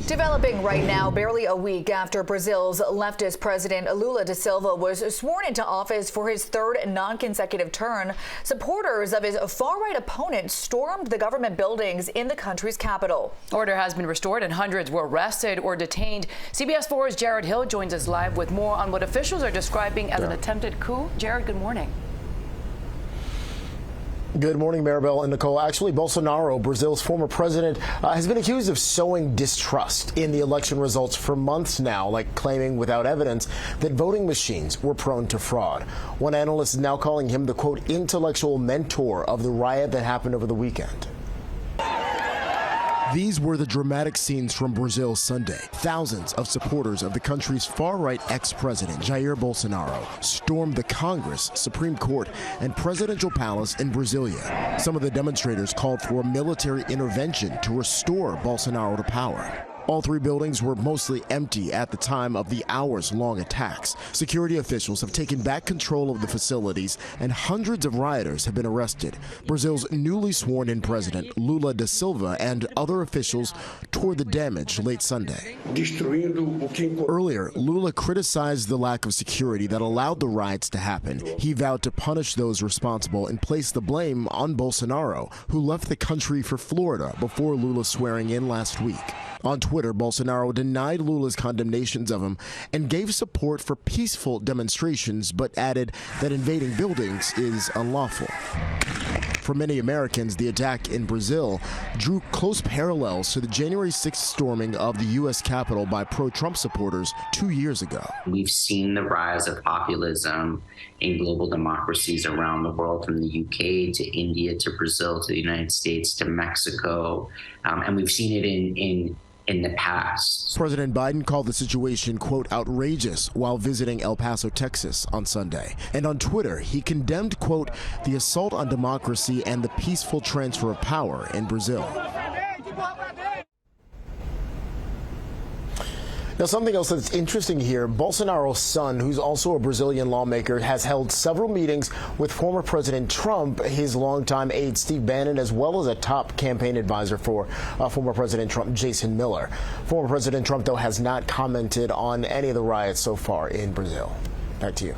Developing right now, barely a week after Brazil's leftist president Lula da Silva was sworn into office for his third non-consecutive term, supporters of his far-right opponent stormed the government buildings in the country's capital. Order has been restored and hundreds were arrested or detained. CBS 4's Jared Hill joins us live with more on what officials are describing as an attempted coup. Jared, good morning. Good morning, Maribel and Nicole. Actually, Bolsonaro, Brazil's former president, has been accused of sowing distrust in the election results for months now, like claiming without evidence that voting machines were prone to fraud. One analyst is now calling him the, quote, intellectual mentor of the riot that happened over the weekend. These were the dramatic scenes from Brazil Sunday. Thousands of supporters of the country's far-right ex-president, Jair Bolsonaro, stormed the Congress, Supreme Court, and presidential palace in Brasilia. Some of the demonstrators called for a military intervention to restore Bolsonaro to power. All three buildings were mostly empty at the time of the hours-long attacks. Security officials have taken back control of the facilities, and hundreds of rioters have been arrested. Brazil's newly sworn-in president, Lula da Silva, and other officials toured the damage late Sunday. Earlier, Lula criticized the lack of security that allowed the riots to happen. He vowed to punish those responsible and place the blame on Bolsonaro, who left the country for Florida before Lula's swearing in last week. On Twitter, Bolsonaro denied Lula's condemnations of him and gave support for peaceful demonstrations, but added that invading buildings is unlawful. For many Americans, the attack in Brazil drew close parallels to the January 6th storming of the U.S. Capitol by pro-Trump supporters 2 years ago. We've seen the rise of populism in global democracies around the world, from the UK to India to Brazil to the United States to Mexico, and we've seen it in the past. President Biden called the situation, quote, outrageous while visiting El Paso, Texas on Sunday. And on Twitter, he condemned, quote, the assault on democracy and the peaceful transfer of power in Brazil. Now, something else that's interesting here, Bolsonaro's son, who's also a Brazilian lawmaker, has held several meetings with former President Trump, his longtime aide Steve Bannon, as well as a top campaign advisor for former President Trump, Jason Miller. Former President Trump, though, has not commented on any of the riots so far in Brazil. Back to you.